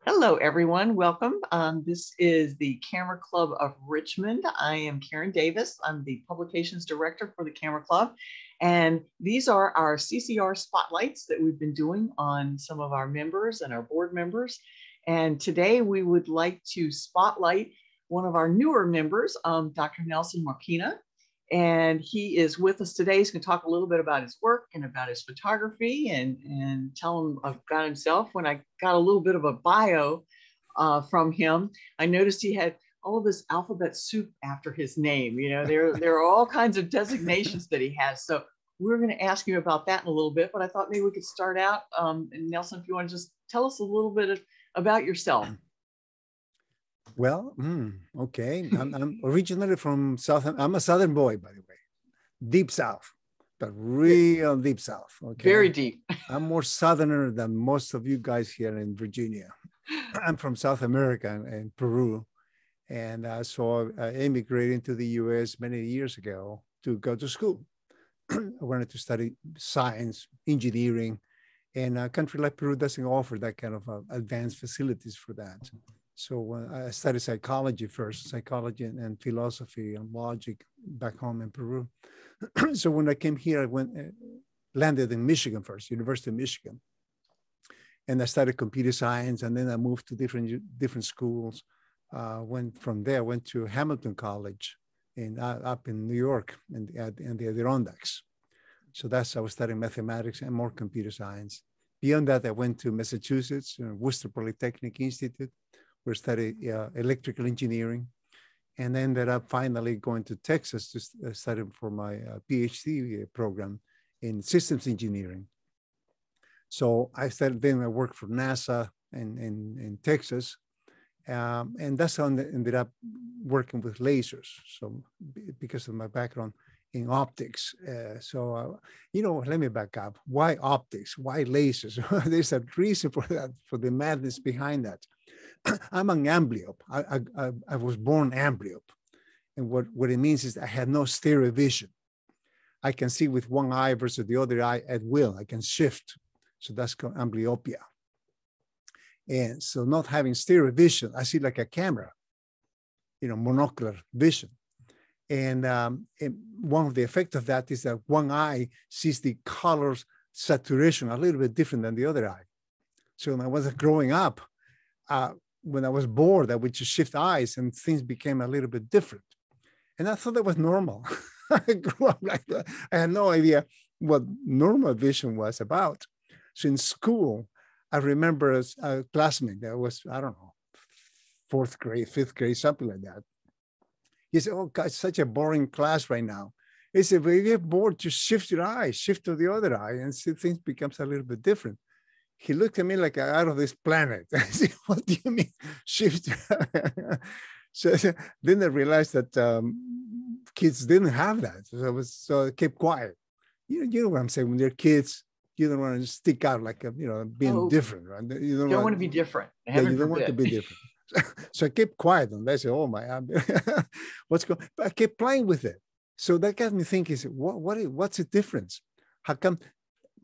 Hello, everyone. Welcome. This is the Camera Club of Richmond. I am Karen Davis. I'm the Publications Director for the Camera Club. And these are our CCR spotlights that we've been doing on some of our members and our board members. And today we would like to spotlight one of our newer members, Dr. Nelson Marquina. And he is with us today. He's going to talk a little bit about his work and about his photography and tell him about himself. When I got a little bit of a bio from him, I noticed he had all of this alphabet soup after his name. You know, there are all kinds of designations that he has. So we're going to ask you about that in a little bit, but I thought maybe we could start out. And Nelson, if you want to just tell us a little bit about yourself. Well, okay. I'm originally from I'm a Southern boy, by the way, deep South, but real deep South. Okay, very deep. I'm more Southerner than most of you guys here in Virginia. I'm from South America and Peru, and so I immigrated to the U.S. many years ago to go to school. I wanted to study science, engineering, and a country like Peru doesn't offer that kind of advanced facilities for that. So I studied psychology first, psychology and philosophy and logic back home in Peru. So when I came here, I landed in Michigan first, University of Michigan. And I studied computer science, and then I moved to different schools. Went from there, went to Hamilton College up in New York in the Adirondacks. So I was studying mathematics and more computer science. Beyond that, I went to Massachusetts, Worcester Polytechnic Institute, where I studied electrical engineering, and ended up finally going to Texas to study for my PhD program in systems engineering. So I worked for NASA in Texas, and that's how I ended up working with lasers. So because of my background in optics. Let me back up. Why optics? Why lasers? There's a reason for that, for the madness behind that. I'm an amblyop. I was born amblyop. And what it means is I had no stereo vision. I can see with one eye versus the other eye at will. I can shift. So that's called amblyopia. And so not having stereo vision, I see like a camera, monocular vision. And one of the effects of that is that one eye sees the colors saturation a little bit different than the other eye. So when I was growing up, when I was bored, I would just shift eyes and things became a little bit different. And I thought that was normal. I grew up like that. I had no idea what normal vision was about. So in school, I remember a classmate that was, I don't know, 4th grade, 5th grade, something like that. He said, "Oh, God, it's such a boring class right now." He said, "When you get bored, just shift your eye, shift to the other eye, and see things becomes a little bit different." He looked at me like out of this planet. I said, "What do you mean shift?" So then I realized that kids didn't have that. So I kept quiet. You know what I'm saying? When they're kids, you don't want to stick out like being different, right? You don't want to be different. Yeah, you don't want to be different. So I kept quiet and I said, "Oh my, what's going?" But I kept playing with it. So that got me thinking, what's the difference? How come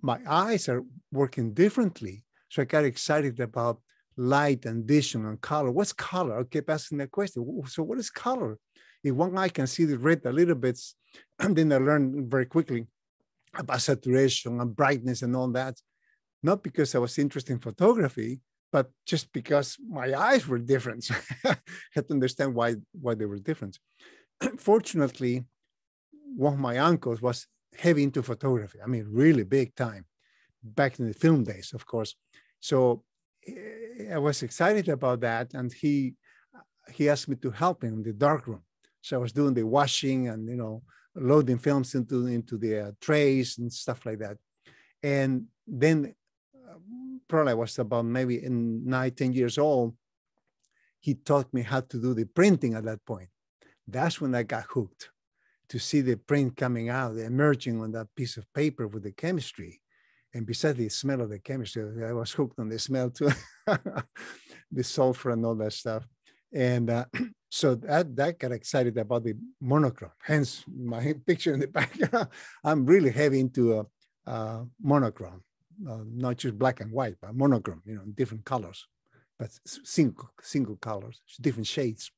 my eyes are working differently? So I got excited about light and vision and color. What's color? I kept asking that question. So what is color? If one eye can see the red a little bit, and then I learned very quickly about saturation and brightness and all that. Not because I was interested in photography, but just because my eyes were different. So I had to understand why they were different. Fortunately, one of my uncles was heavy into photography. I mean, really big time, back in the film days, of course. So I was excited about that. And he asked me to help him in the darkroom. So I was doing the washing and, loading films into the trays and stuff like that. And then probably I was about maybe 9, 10 years old. He taught me how to do the printing at that point. That's when I got hooked, to see the print coming out, emerging on that piece of paper with the chemistry. And besides the smell of the chemistry, I was hooked on the smell too, the sulfur and all that stuff. And so that got excited about the monochrome, hence my picture in the background. I'm really heavy into monochrome, not just black and white, but monochrome, different colors. but single colors, different shades.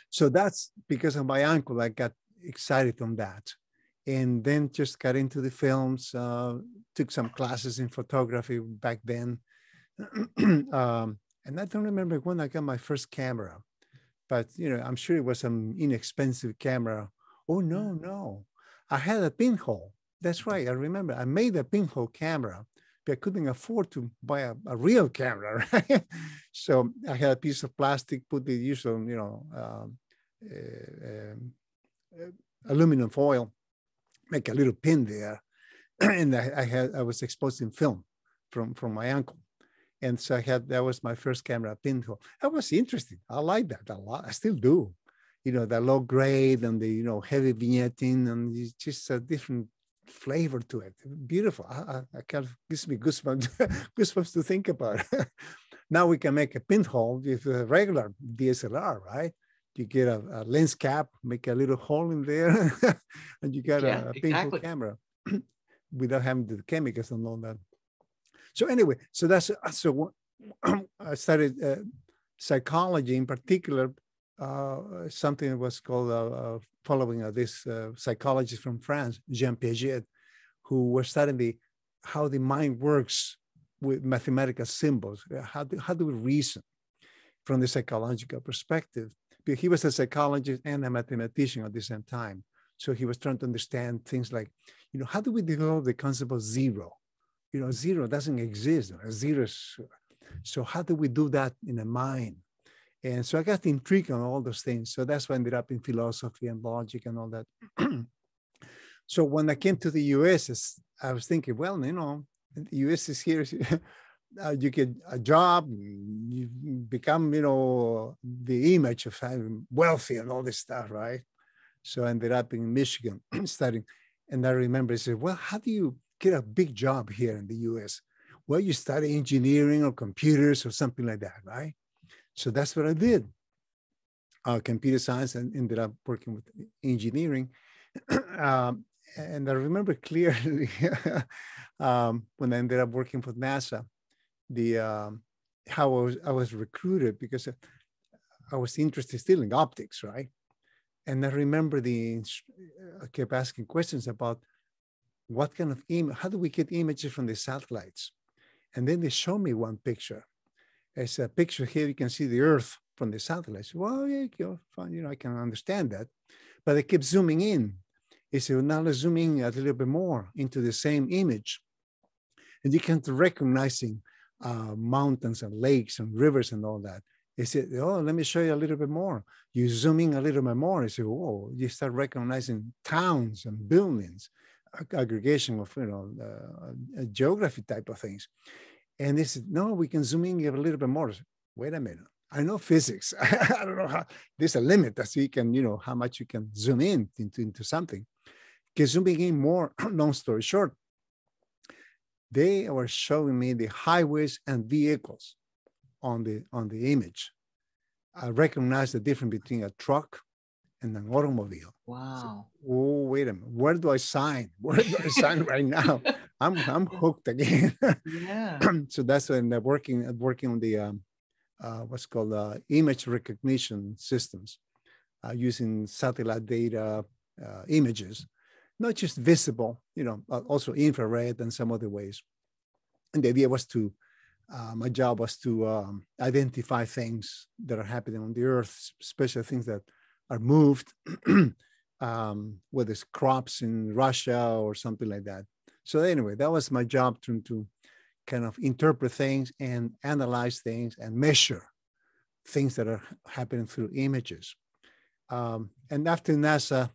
So that's because of my uncle. I got excited on that, and then just got into the films. Took some classes in photography back then, and I don't remember when I got my first camera, but I'm sure it was some inexpensive camera. Oh no, I had a pinhole. That's right. I remember I made a pinhole camera, but I couldn't afford to buy a real camera, right? So I had a piece of plastic, put the usual, aluminum foil, make a little pin there, and I was exposing film from my uncle, and so that was my first camera, pinhole. That was interesting. I like that a lot. I still do. The low grade and the heavy vignetting, and it's just a different flavor to it. Beautiful. I kind of gives me goosebumps to think about it. Now we can make a pinhole with a regular DSLR, right? You get a lens cap, make a little hole in there, and you got a pinhole camera without having the chemicals and all that. So anyway, so I started psychology in particular, something that was called following this psychologist from France, Jean Piaget, who was studying how the mind works with mathematical symbols. How do we reason from the psychological perspective? Because he was a psychologist and a mathematician at the same time. So he was trying to understand things like, how do we develop the concept of zero? Zero doesn't exist. Zero is, so how do we do that in a mind? And so I got intrigued on all those things. So that's why I ended up in philosophy and logic and all that. So when I came to the US, I was thinking, well, the US is here. You get a job, you become, the image of having wealthy and all this stuff, right? So I ended up in Michigan studying. And I remember I said, well, how do you get a big job here in the US? Well, you study engineering or computers or something like that, right? So that's what I did. Computer science, and ended up working with engineering. And I remember clearly when I ended up working for NASA, how I was recruited, because I was interested still in optics, right? And I remember I kept asking questions about what kind of how do we get images from the satellites? And then they showed me one picture. It's a picture here. You can see the Earth from the satellites. Well, yeah, fine, I can understand that. But they kept zooming in. They said, well, now let's zoom in a little bit more into the same image. And you can recognizing mountains and lakes and rivers and all that. They said, oh, let me show you a little bit more. You zoom in a little bit more. They said, oh, you start recognizing towns and buildings, aggregation of, geography type of things. And they said, no, we can zoom in a little bit more. Said, wait a minute. I know physics. I don't know how, there's a limit as you can, how much you can zoom in into something. Because zooming in more, long story short, they were showing me the highways and vehicles on the image. I recognized the difference between a truck and an automobile. Wow. So, oh, wait a minute. Where do I sign? Where do I sign right now? I'm hooked again. Yeah. So that's when I'm working on the what's called image recognition systems, using satellite data, images, not just visible, also infrared and some other ways. And the idea was my job was to identify things that are happening on the Earth, especially things that are moved, whether it's crops in Russia or something like that. So anyway, that was my job to kind of interpret things and analyze things and measure things that are happening through images. And after NASA,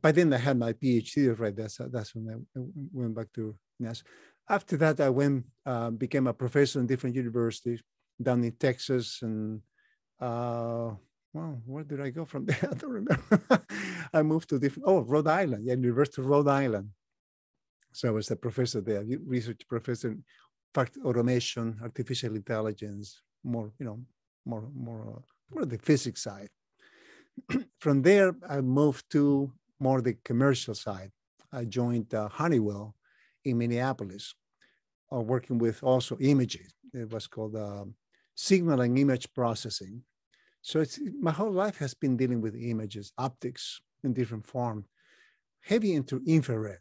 by then I had my PhD, right? That's when I went back to NASA. After that, I became a professor in different universities down in Texas and, well, where did I go from there? I don't remember. I moved to Rhode Island, University of Rhode Island. So I was a professor there, research professor in fact, automation, artificial intelligence, more the physics side. From there, I moved to more the commercial side. I joined Honeywell in Minneapolis, working with also images. It was called signal and image processing. So my whole life has been dealing with images, optics in different form, heavy into infrared.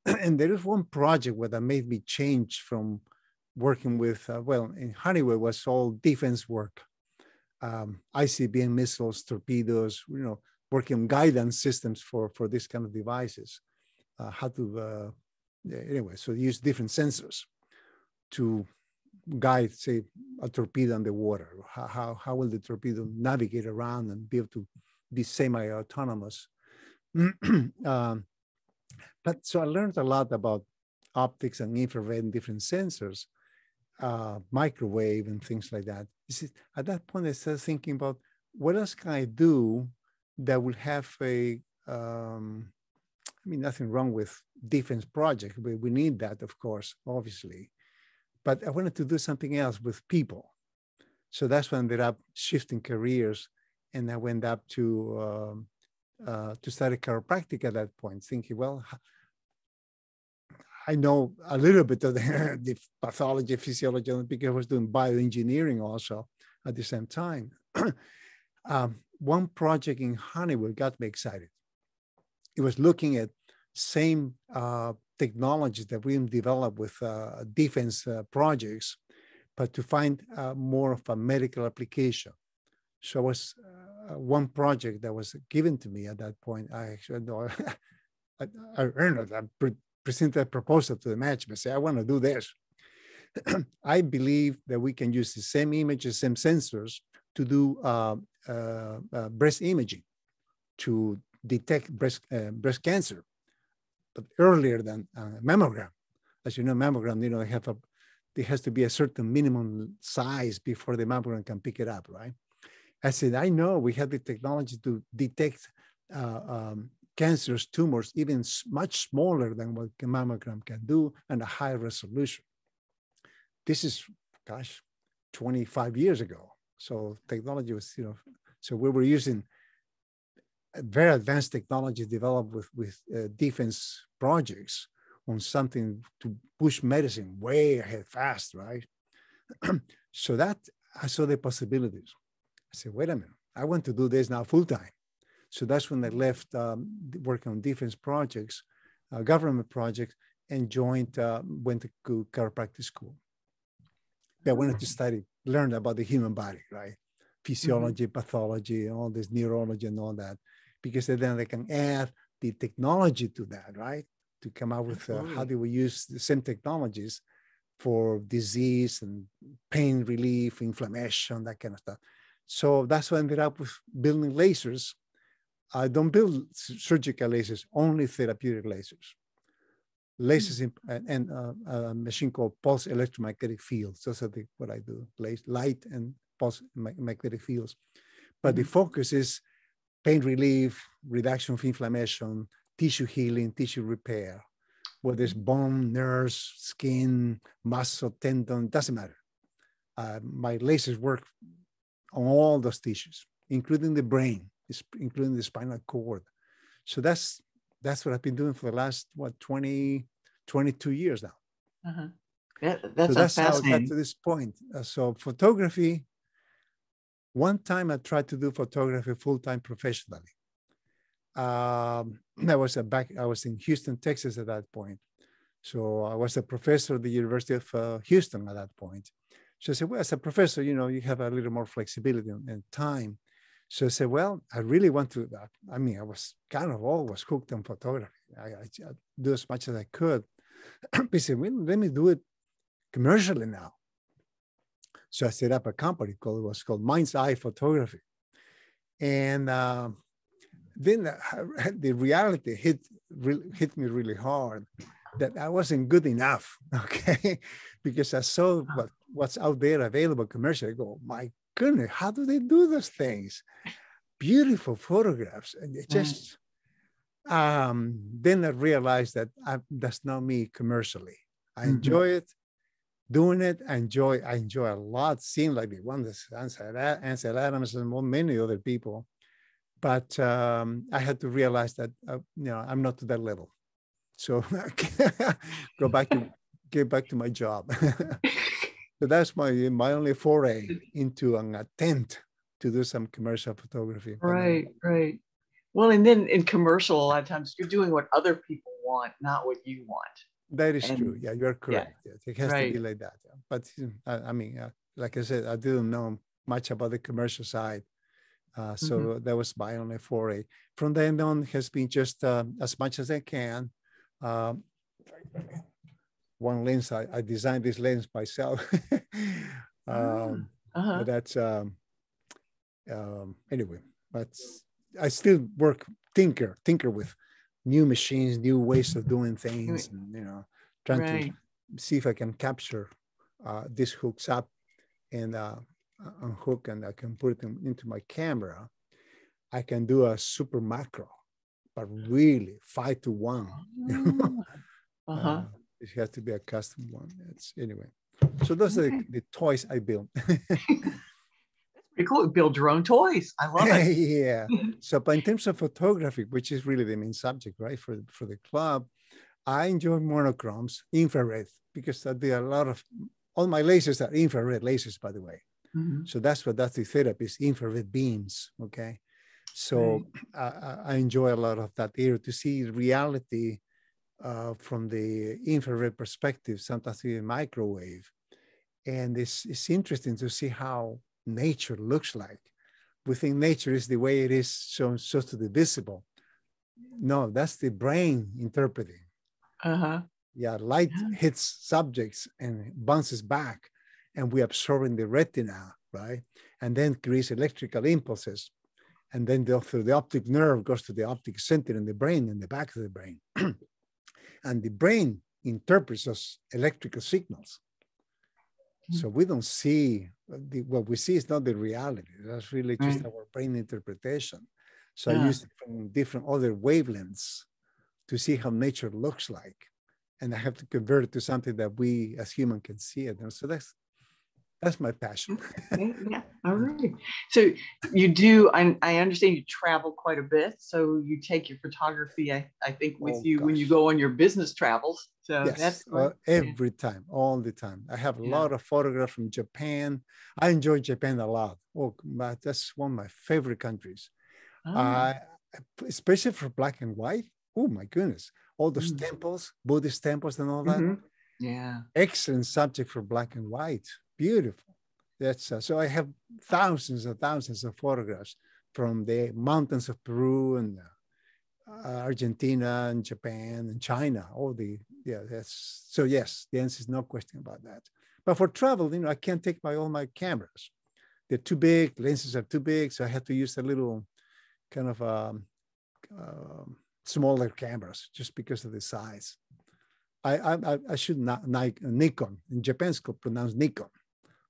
And there is one project where that made me change from working with, well, in Honeywell was all defense work, ICBM missiles, torpedoes, working on guidance systems for this kind of devices. How to, anyway, so use different sensors to guide, say, a torpedo on the water. How will the torpedo navigate around and be able to be semi-autonomous? But so I learned a lot about optics and infrared and different sensors, microwave and things like that. At that point, I started thinking about what else can I do that will have a, I mean, nothing wrong with defense project. We need that, of course, obviously. But I wanted to do something else with people. So that's when I ended up shifting careers, and I went up to study chiropractic at that point, thinking, well, I know a little bit of the pathology, physiology, because I was doing bioengineering also at the same time. One project in Honeywell got me excited. It was looking at same technologies that we developed with defense projects, but to find more of a medical application. So it was one project that was given to me at that point. I actually know I earned it. I presented a proposal to the management, say, I want to do this. I believe that we can use the same images, same sensors to do breast imaging to detect breast cancer, but earlier than mammogram. As you know, mammogram, there has to be a certain minimum size before the mammogram can pick it up, right? I said, I know we have the technology to detect cancers, tumors, even much smaller than what a mammogram can do, and a high resolution. This is, gosh, 25 years ago. So technology was, so we were using very advanced technology developed with defense projects on something to push medicine way ahead fast, right? So that I saw the possibilities. I said, wait a minute, I want to do this now full time. So that's when I left working on defense projects, government projects, and went to chiropractic school. I wanted to learn about the human body, right? Physiology, pathology, all this neurology and all that, because then they can add the technology to that, right? To come out with how do we use the same technologies for disease and pain relief, inflammation, that kind of stuff. So that's why I ended up with building lasers. I don't build surgical lasers, only therapeutic lasers. Lasers and a machine called pulse electromagnetic fields. Those are what I do, light and pulse magnetic fields. But the focus is pain relief, reduction of inflammation, tissue healing, tissue repair, whether it's bone, nerves, skin, muscle, tendon, doesn't matter. My lasers work on all those tissues, including the brain, including the spinal cord. So that's what I've been doing for the last, 22 years now. That's so that's how I got fascinating. to this point. So photography, one time I tried to do photography full-time professionally. I was in Houston, Texas at that point. So I was a professor at the University of Houston at that point. So I said, well, as a professor, you have a little more flexibility and time. So I said, well, I really want to, I was kind of always hooked on photography. I do as much as I could. I said, well, let me do it commercially now. So I set up a company called Mind's Eye Photography. And then the reality hit me really hard that I wasn't good enough, okay? Because I saw what's out there available commercially. I go, my goodness, how do they do those things? Beautiful photographs. And it just, then I realized that that's not me commercially. I enjoy it, doing it. I enjoy a lot, seeing like the one that Ansel Adams and many other people. But I had to realize that, I'm not to that level. So get back to my job. So that's my only foray into an attempt to do some commercial photography. Right, right. Well, and then in commercial, a lot of times you're doing what other people want, not what you want. That is And true. Yeah, you're yeah, correct. Yes, it has to right. be like that. Yeah. But I mean, like I said, I didn't know much about the commercial side. So that was my only foray. From then on, has been just as much as I can. Um, one lens, I designed this lens myself. But that's anyway. But I still tinker with new machines, new ways of doing things, and trying to see if I can capture these hooks up and unhook, and I can put them into my camera. I can do a super macro, but really 5:1. It has to be a custom one. It's anyway. So those are the toys I built. Pretty cool. Build your own toys. I love it. Yeah. So, but in terms of photography, which is really the main subject, right, for the club, I enjoy monochromes, infrared, because I do a lot of, all my lasers are infrared lasers, by the way. So that's the therapy is infrared beams. Okay. So I enjoy a lot of that area to see reality from the infrared perspective, sometimes in microwave. And it's interesting to see how nature looks like. We think nature is the way it is, so to the visible. No, that's the brain interpreting. Yeah, light hits subjects and bounces back, and we absorb in the retina, right? And then creates electrical impulses. And then through the optic nerve goes to the optic center in the brain, in the back of the brain. And the brain interprets those electrical signals. So we don't see, what we see is not the reality. That's really just our brain interpretation. So I use different other wavelengths to see how nature looks like. And I have to convert it to something that we as humans can see it. And so that's my passion. Yeah. All right. So you do, I understand you travel quite a bit. So you take your photography, I think, with you when you go on your business travels. So yes, that's every time, all the time. I have a lot of photographs from Japan. I enjoy Japan a lot. Oh, that's one of my favorite countries. Especially for black and white. Oh my goodness. All those temples, Buddhist temples and all that. Yeah. Excellent subject for black and white. Beautiful. That's so I have thousands and thousands of photographs from the mountains of Peru and Argentina and Japan and China. That's so yes, the answer is no question about that. But for travel, I can't take all my cameras. They're too big, lenses are too big, so I have to use a little kind of smaller cameras just because of the size. I should not Nikon. In Japan, it's pronounced Nikon.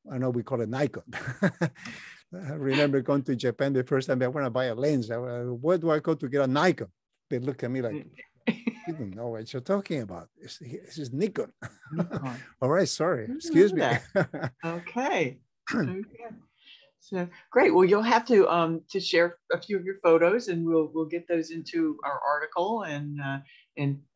I know we call it Nikon. I remember going to Japan the first time I want to buy a lens. Where do I go to get a Nikon? They look at me like, you don't know what you're talking about. This is Nikon. All right, sorry. Excuse me. Okay. So great. Well, you'll have to share a few of your photos, and we'll get those into our article and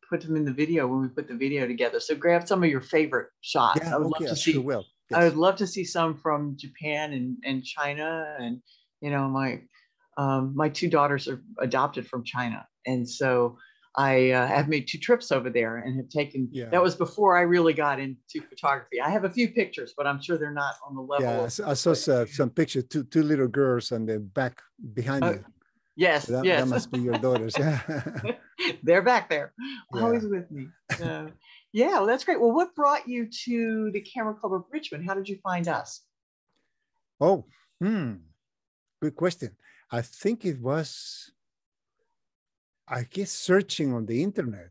put them in the video when we put the video together. So grab some of your favorite shots. Yeah, I would love to see. Sure will. Yes. I would love to see some from Japan and China, and my two daughters are adopted from China, and so I have made 2 trips over there and have taken. That was before I really got into photography. I have a few pictures, but I'm sure they're not on the level. Yeah, I saw some pictures. Two little girls and the back behind you. Yes, so yes. That must be your daughters. They're back there, always with me. So, yeah, well, that's great. Well, what brought you to the Camera Club of Richmond? How did you find us? Oh, good question. I think it was, I guess, searching on the internet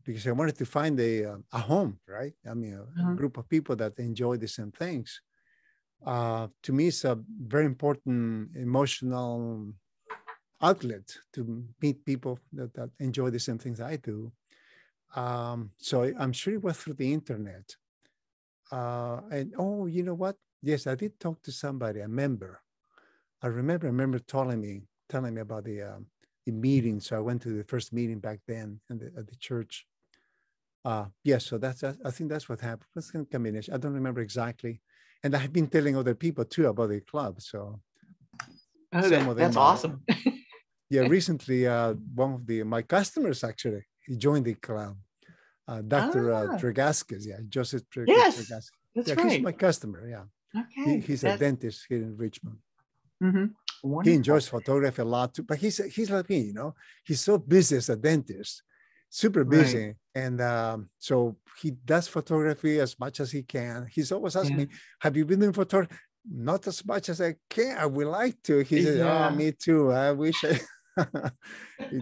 because I wanted to find a home, right? I mean, a group of people that enjoy the same things. To me, it's a very important emotional outlet to meet people that enjoy the same things I do. So I'm sure it was through the internet. And you know what? Yes, I did talk to somebody, a member. I remember telling me about the meeting. So I went to the first meeting back then at the church. Yes, so I think that's what happened. What's the combination? I don't remember exactly. And I've been telling other people too about the club. So Oh, some of them that's awesome. yeah, recently, one of my customers actually, he joined the club. Dr. Tregaskis, yeah, Joseph Yes, Tregaskis. that's Yeah, he's right. my customer. Yeah, Okay, he's a dentist here in Richmond. He Wonderful. enjoys photography a lot too, but he's like me, he's so busy as a dentist, super busy, Right. and so he does photography as much as he can. He's always asking me, "Have you been doing photography?" Not as much as I can. I would like to. He said, "Oh, me too. I wish I." The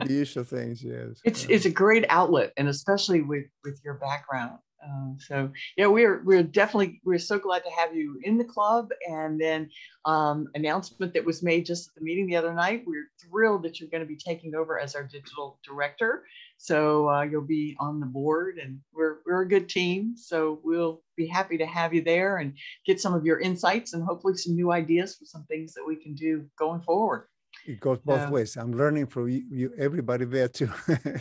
usual things, yes. It's a great outlet, and especially with your background. So yeah, we're so glad to have you in the club. And then announcement that was made just at the meeting the other night. We're thrilled that you're going to be taking over as our digital director. So you'll be on the board, and we're a good team. So we'll be happy to have you there and get some of your insights and hopefully some new ideas for some things that we can do going forward. It goes both ways. I'm learning from you everybody there too.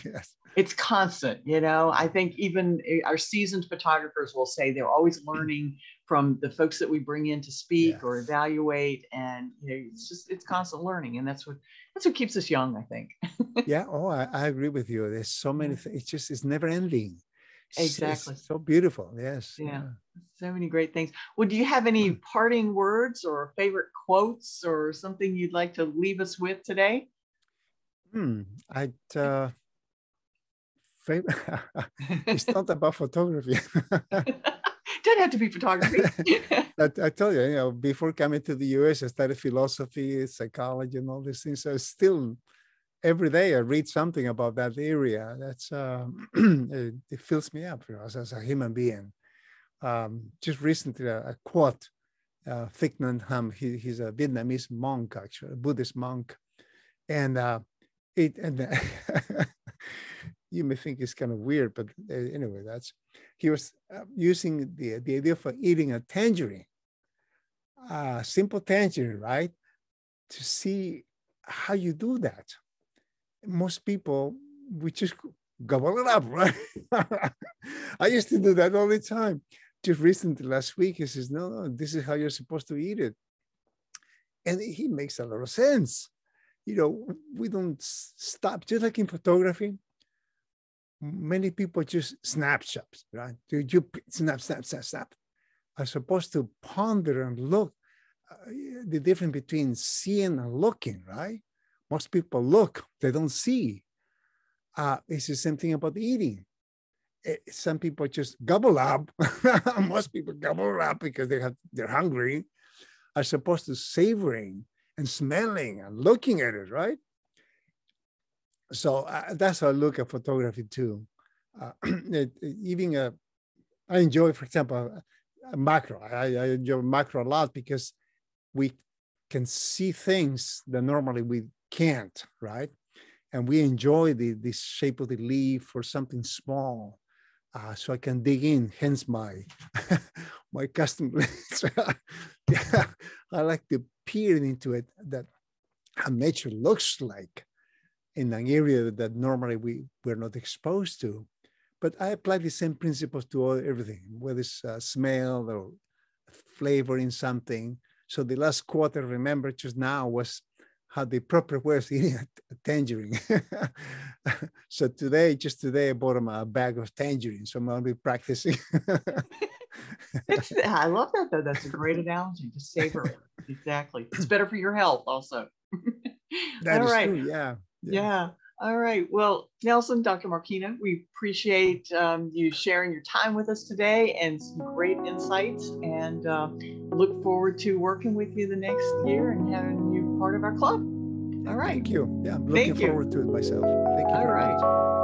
Yes. It's constant, I think even our seasoned photographers will say they're always learning from the folks that we bring in to speak or evaluate. And it's constant learning. And that's what keeps us young, I think. Yeah. Oh, I agree with you. There's so many things. It's never ending. Exactly. It's so beautiful. Yes. Yeah. So many great things. Well, do you have any parting words or favorite quotes or something you'd like to leave us with today? It's not about photography. Doesn't have to be photography. I tell you, before coming to the US, I studied philosophy, psychology, and all these things. So still, every day I read something about that area. That's it fills me up as a human being. Just recently, a quote, Thich Nhat Hanh. He's a Vietnamese monk, actually, a Buddhist monk, and you may think it's kind of weird, but anyway, he was using the idea for eating a tangerine, simple tangerine, right? To see how you do that. Most people, we just gobble it up, right? I used to do that all the time. Just recently, last week, he says, no, this is how you're supposed to eat it. And he makes a lot of sense. We don't stop, just like in photography. Many people just snapshots, right? You snap, are supposed to ponder and look the difference between seeing and looking, right? Most people look, they don't see. It's the same thing about eating. Some people just gobble up. Most people gobble up because they're hungry. Are supposed to savoring and smelling and looking at it, right? So that's how I look at photography too. I enjoy, for example, macro. I enjoy macro a lot because we can see things that normally we can't, right? And we enjoy the shape of the leaf or something small. So I can dig in, hence my my custom lens. Yeah, I like to peer into it, that how nature looks like in an area that normally we're not exposed to. But I apply the same principles to everything, whether it's smell or flavor in something. So the last quote I remember just now was how the proper way of eating a tangerine. So today, I bought him a bag of tangerines. So I'm going to be practicing. I love that, though. That's a great analogy. Just savor it. Exactly. It's better for your health also. That is true. Yeah. Yeah. All right. Well, Nelson, Dr. Marquina, we appreciate you sharing your time with us today and some great insights, and look forward to working with you the next year and having you part of our club. All right. Thank you. Yeah, I'm looking forward to it myself. Thank you very much.